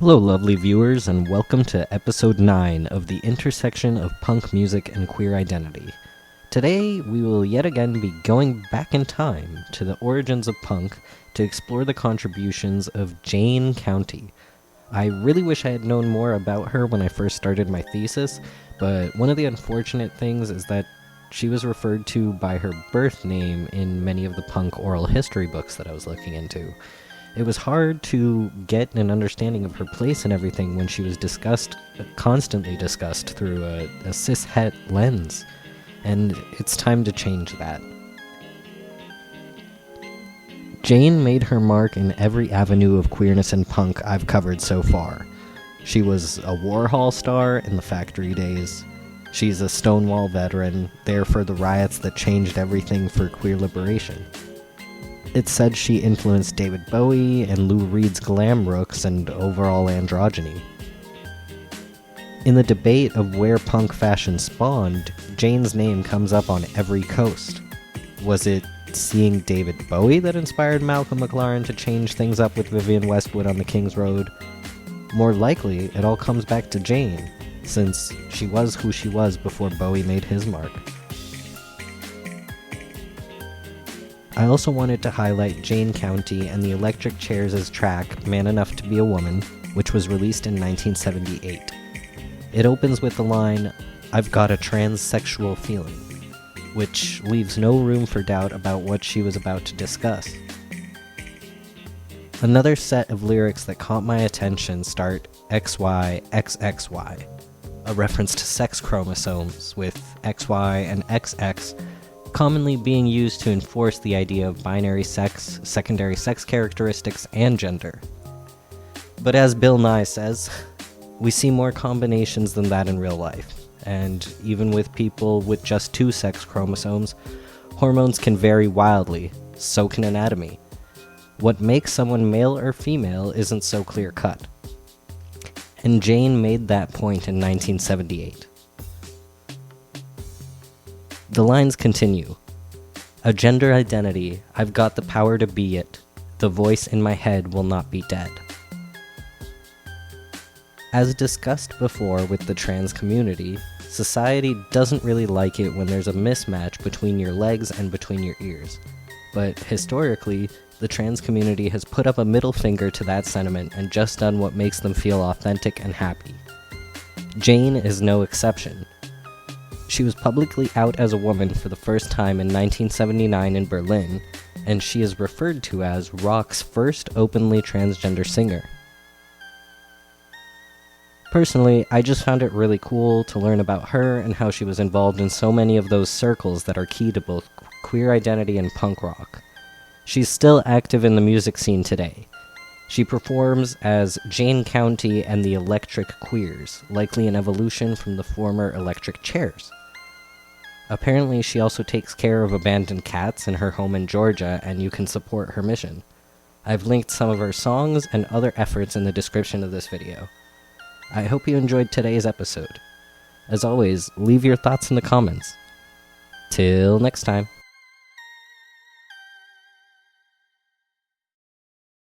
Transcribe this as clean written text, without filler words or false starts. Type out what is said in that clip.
Hello, lovely viewers, and welcome to episode 9 of the intersection of punk music and queer identity. Today, we will yet again be going back in time to the origins of punk to explore the contributions of Jayne County. I really wish I had known more about her when I first started my thesis, but one of the unfortunate things is that she was referred to by her birth name in many of the punk oral history books that I was looking into. It was hard to get an understanding of her place and everything when she was constantly discussed through a cis-het lens, and it's time to change that. Jayne made her mark in every avenue of queerness and punk I've covered so far. She was a Warhol star in the Factory days. She's a Stonewall veteran, there for the riots that changed everything for queer liberation. It's said she influenced David Bowie and Lou Reed's glam looks and overall androgyny. In the debate of where punk fashion spawned, Jayne's name comes up on every coast. Was it seeing David Bowie that inspired Malcolm McLaren to change things up with Vivienne Westwood on the King's Road? More likely, it all comes back to Jayne, since she was who she was before Bowie made his mark. I also wanted to highlight Jayne County and the Electric Chairs' track Man Enough to Be a Woman, which was released in 1978. It opens with the line, "I've got a transsexual feeling," which leaves no room for doubt about what she was about to discuss. Another set of lyrics that caught my attention start XY, XXY, a reference to sex chromosomes, with XY and XX commonly being used to enforce the idea of binary sex, secondary sex characteristics, and gender. But as Bill Nye says, we see more combinations than that in real life, and even with people with just 2 sex chromosomes, hormones can vary wildly, so can anatomy. What makes someone male or female isn't so clear-cut. And Jayne made that point in 1978. The lines continue. "A gender identity, I've got the power to be it. The voice in my head will not be dead." As discussed before with the trans community, society doesn't really like it when there's a mismatch between your legs and between your ears. But historically, the trans community has put up a middle finger to that sentiment and just done what makes them feel authentic and happy. Jayne is no exception. She was publicly out as a woman for the first time in 1979 in Berlin, and she is referred to as rock's first openly transgender singer. Personally, I just found it really cool to learn about her and how she was involved in so many of those circles that are key to both queer identity and punk rock. She's still active in the music scene today. She performs as Jayne County and the Electric Queers, likely an evolution from the former Electric Chairs. Apparently, she also takes care of abandoned cats in her home in Georgia, and you can support her mission. I've linked some of her songs and other efforts in the description of this video. I hope you enjoyed today's episode. As always, leave your thoughts in the comments. Till next time.